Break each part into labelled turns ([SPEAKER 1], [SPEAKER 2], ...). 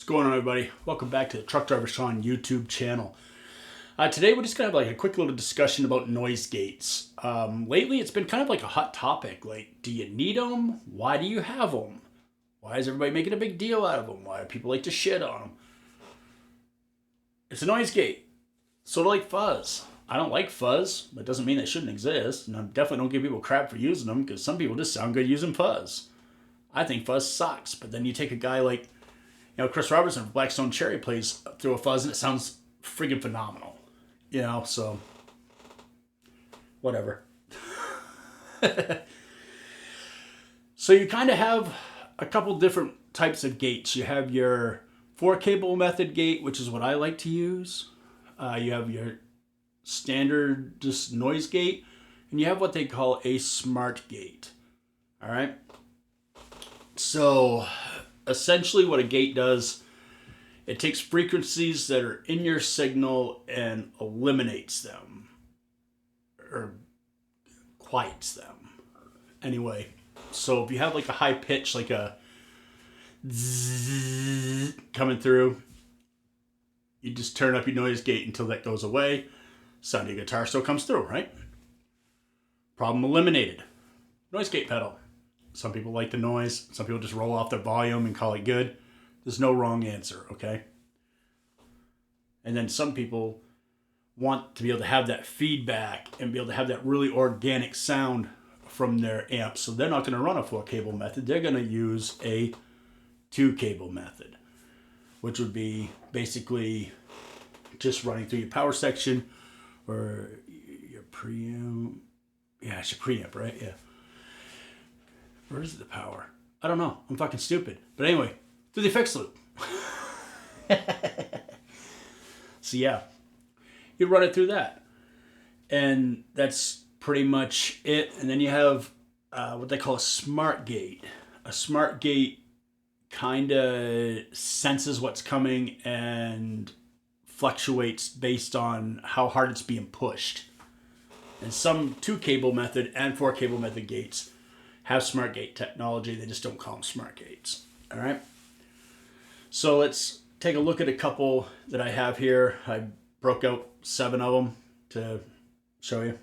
[SPEAKER 1] What's going on, everybody? Welcome back to the Truck Driver Sean YouTube channel. Today we're just gonna have like a quick little discussion about noise gates. Lately, it's been kind of like a hot topic. Like, do you need them? Why do you have them? Why is everybody making a big deal out of them? Why do people like to shit on them? It's a noise gate, sort of like fuzz. I don't like fuzz, but it doesn't mean they shouldn't exist. And I definitely don't give people crap for using them because some people just sound good using fuzz. I think fuzz sucks, but then you take a guy like Chris Robertson from Blackstone Cherry plays through a fuzz and it sounds friggin' phenomenal. So whatever. So you kind of have a couple different types of gates. You have your 4-cable method gate, which is what I like to use. You have your standard just noise gate, and you have what they call a smart gate. All right. So essentially what a gate does, it takes frequencies that are in your signal and eliminates them or quiets them. Anyway, so if you have like a high pitch, like a zzz coming through, you just turn up your noise gate until that goes away. Sound of your guitar still comes through, right? Problem eliminated. Noise gate pedal. Some people like the noise. Some people just roll off their volume and call it good. There's no wrong answer, okay? And then some people want to be able to have that feedback and be able to have that really organic sound from their amp. So they're not going to run a 4-cable method. They're going to use a 2-cable method, which would be basically just running through your power section or your preamp. Yeah, it's your preamp, right? Yeah. Where is the power? I don't know. I'm fucking stupid. But anyway, through the effects loop. So yeah, you run it through that. And that's pretty much it. And then you have what they call a smart gate. A smart gate kind of senses what's coming and fluctuates based on how hard it's being pushed. And some 2-cable method and 4-cable method gates have smart gate technology. They just don't call them smart gates. All right. So let's take a look at a couple that I have here. I broke out 7 of them to show you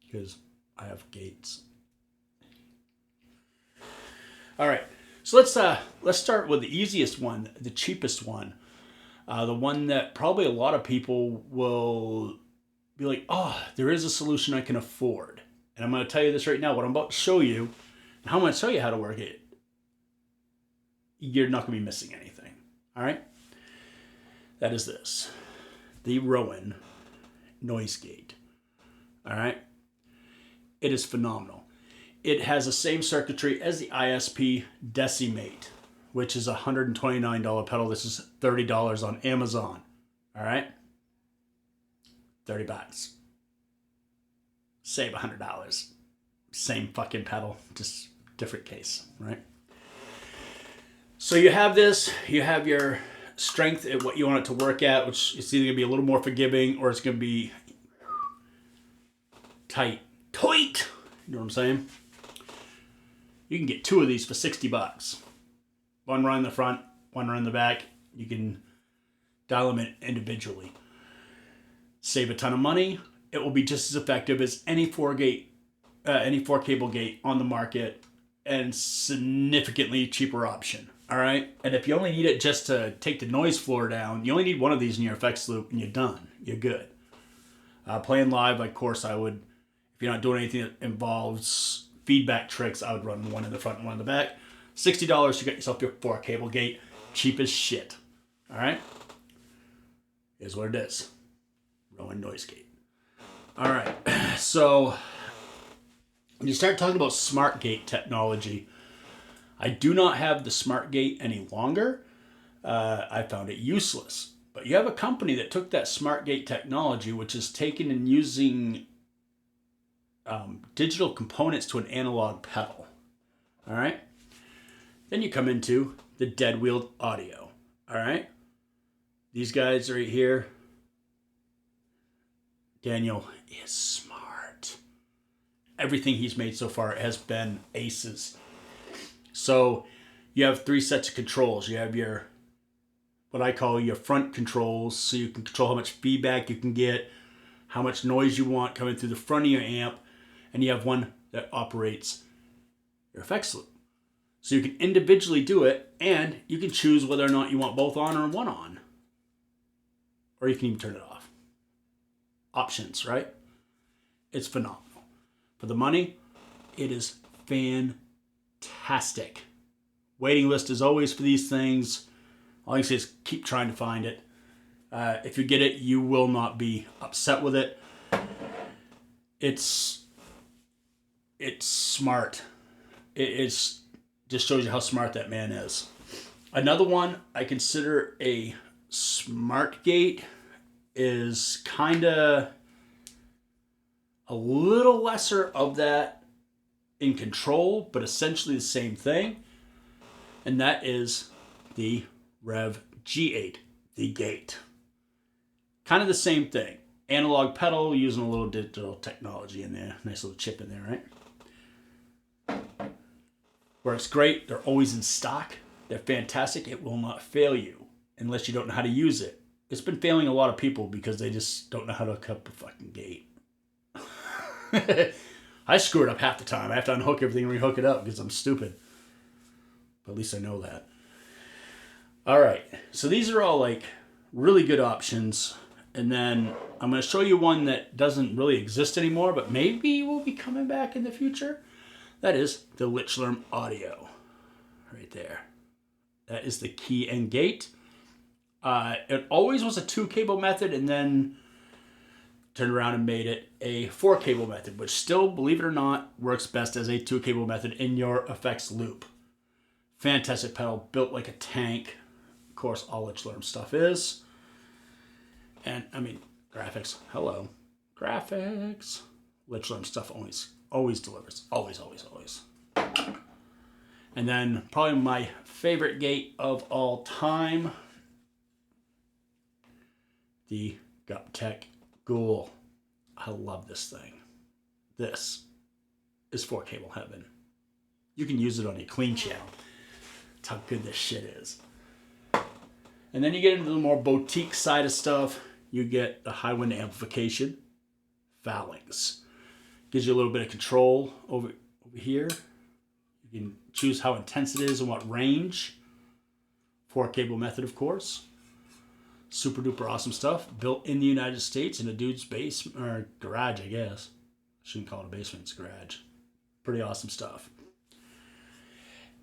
[SPEAKER 1] because I have gates. All right. So let's start with the easiest one, the cheapest one, the one that probably a lot of people will be like, oh, there is a solution I can afford. And I'm going to tell you this right now. What I'm about to show you, and how I'm going to show you how to work it, you're not going to be missing anything. All right? That is this. The Rowan Noise Gate. All right? It is phenomenal. It has the same circuitry as the ISP Decimate, which is a $129 pedal. This is $30 on Amazon. All right? $30. Save $100. Same fucking pedal, just different case, right? So you have this, you have your strength at what you want it to work at, which is either going to be a little more forgiving or it's going to be tight. Tight! You know what I'm saying? You can get 2 of these for $60. One run in the front, one run in the back. You can dial them in individually. Save a ton of money. It will be just as effective as any 4-cable gate on the market and significantly cheaper option. All right. And if you only need it just to take the noise floor down, you only need one of these in your effects loop and you're done. You're good. Playing live, of course, I would, if you're not doing anything that involves feedback tricks, I would run one in the front and one in the back. $60, you get yourself your 4-cable gate. Cheap as shit. All right. Here's what it is. Rowan Noise Gate. All right. So when you start talking about smart gate technology, I do not have the smart gate any longer. I found it useless. But you have a company that took that smart gate technology, which is taken and using digital components to an analog pedal. All right. Then you come into the Dead Wheel Audio. All right. These guys right here. Daniel is smart. Everything he's made so far has been aces. So you have 3 sets of controls. You have your what I call your front controls, so you can control how much feedback you can get, how much noise you want coming through the front of your amp, and you have one that operates your effects loop. So you can individually do it, and you can choose whether or not you want both on or one on. Or you can even turn it off. Options, right? It's phenomenal. For the money, it is fantastic. Waiting list is always for these things. All I can say is keep trying to find it. If you get it, you will not be upset with it. It's smart. It's just shows you how smart that man is. Another one I consider a smart gate is kind of a little lesser of that in control, but essentially the same thing. And that is the Rev G8, the gate. Kind of the same thing. Analog pedal using a little digital technology in there. Nice little chip in there, right? Works great. They're always in stock. They're fantastic. It will not fail you unless you don't know how to use it. It's been failing a lot of people because they just don't know how to hook up a fucking gate. I screw it up half the time. I have to unhook everything and rehook it up because I'm stupid. But at least I know that. All right. So these are all like really good options. And then I'm going to show you one that doesn't really exist anymore, but maybe will be coming back in the future. That is the Lichlerm Audio. Right there. That is the key and gate. It always was a 2-cable method and then turned around and made it a 4-cable method, which still, believe it or not, works best as a 2-cable method in your effects loop. Fantastic pedal, built like a tank. Of course, all Lichlerm stuff is. And, I mean, graphics. Hello. Graphics. Lichlerm stuff always delivers. Always. And then, probably my favorite gate of all time, the Guptec Ghoul. I love this thing. This is 4-cable heaven. You can use it on a clean channel. That's how good this shit is. And then you get into the more boutique side of stuff. You get the high wind amplification, Phalanx. Gives you a little bit of control over here. You can choose how intense it is and what range. 4-cable method, of course. Super duper awesome stuff. Built in the United States in a dude's basement, or garage, I guess. Shouldn't call it a basement, it's a garage. Pretty awesome stuff.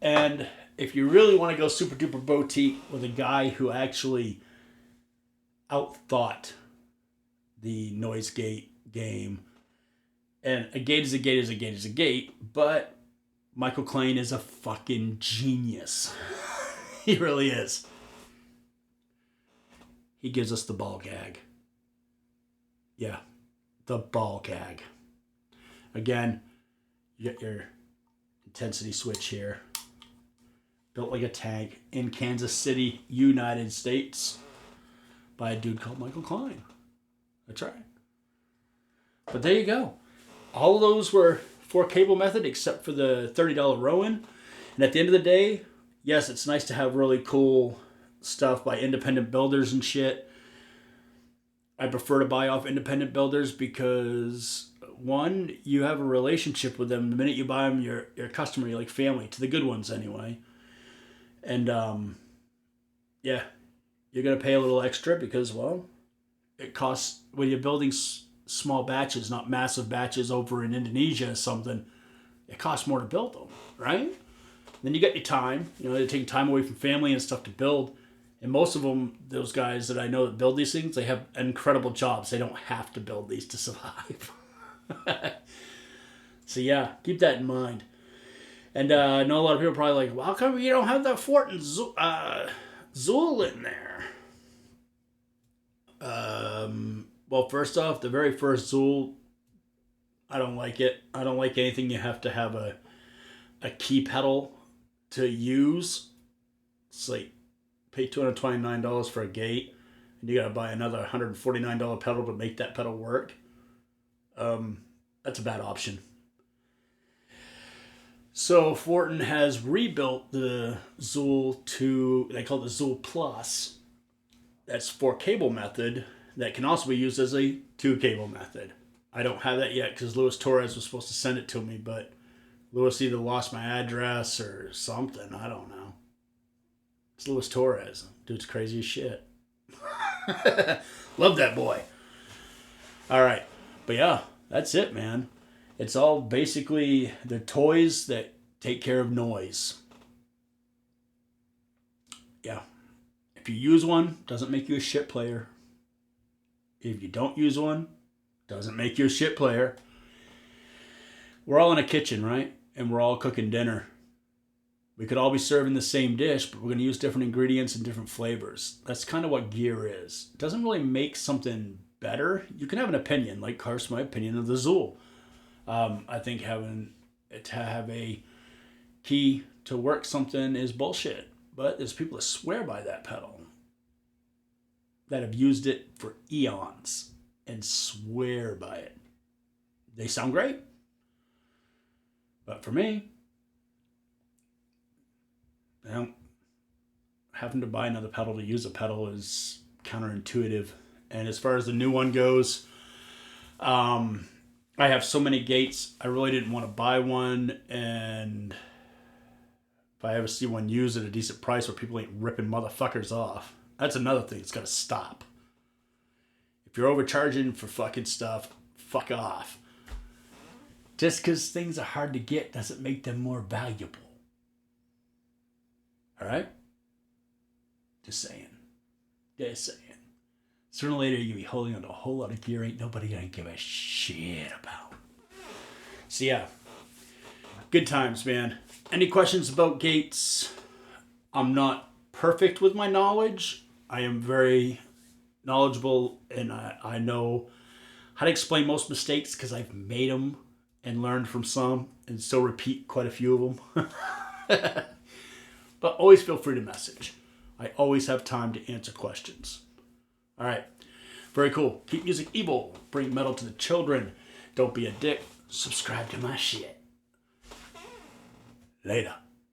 [SPEAKER 1] And if you really want to go super duper boutique with a guy who actually outthought the noise gate game, and a gate is a gate is a gate is a gate, but Michael Klein is a fucking genius. He really is. He gives us the ball gag. Yeah, the ball gag. Again, you get your intensity switch here. Built like a tank in Kansas City, United States, by a dude called Michael Klein. That's right. But there you go. All of those were 4-cable method except for the $30 Rowan. And at the end of the day, yes, it's nice to have really cool stuff by independent builders and shit. I prefer to buy off independent builders because, one, you have a relationship with them. The minute you buy them, you're a customer. You're like family, to the good ones anyway. And, yeah, you're going to pay a little extra because, well, it costs, when you're building small batches, not massive batches over in Indonesia or something, it costs more to build them, right? Then you got your time. You know, they're taking time away from family and stuff to build. And most of them, those guys that I know that build these things, they have incredible jobs. They don't have to build these to survive. So, yeah, keep that in mind. And I know a lot of people are probably like, well, how come you don't have that Fort and Zool in there? Well, first off, the very first Zool, I don't like it. I don't like anything you have to have a key pedal to use. It's like, pay $229 for a gate, and you got to buy another $149 pedal to make that pedal work. That's a bad option. So Fortin has rebuilt the Zool to, they call it the Zool Plus, that's 4-cable method that can also be used as a 2-cable method. I don't have that yet because Luis Torres was supposed to send it to me, but Luis either lost my address or something. I don't know. It's Luis Torres. Dude's crazy as shit. Love that boy. All right. But yeah, that's it, man. It's all basically the toys that take care of noise. Yeah. If you use one, doesn't make you a shit player. If you don't use one, doesn't make you a shit player. We're all in a kitchen, right? And we're all cooking dinner. We could all be serving the same dish, but we're going to use different ingredients and different flavors. That's kind of what gear is. It doesn't really make something better. You can have an opinion, like Carson, my opinion of the Zool. I think having to have a key to work something is bullshit. But there's people that swear by that pedal, that have used it for eons and swear by it. They sound great. But for me, having to buy another pedal to use a pedal is counterintuitive. And as far as the new one goes, I have so many gates. I really didn't want to buy one. And if I ever see one used at a decent price where people ain't ripping motherfuckers off, that's another thing that's got to stop. If you're overcharging for fucking stuff, fuck off. Just because things are hard to get doesn't make them more valuable. All right? Just saying. Just saying. Sooner or later, you're going to be holding on to a whole lot of gear ain't nobody going to give a shit about. So yeah, good times, man. Any questions about gates? I'm not perfect with my knowledge. I am very knowledgeable, and I know how to explain most mistakes because I've made them and learned from some and still repeat quite a few of them. But always feel free to message. I always have time to answer questions. All right. Very cool. Keep music evil. Bring metal to the children. Don't be a dick. Subscribe to my shit. Later.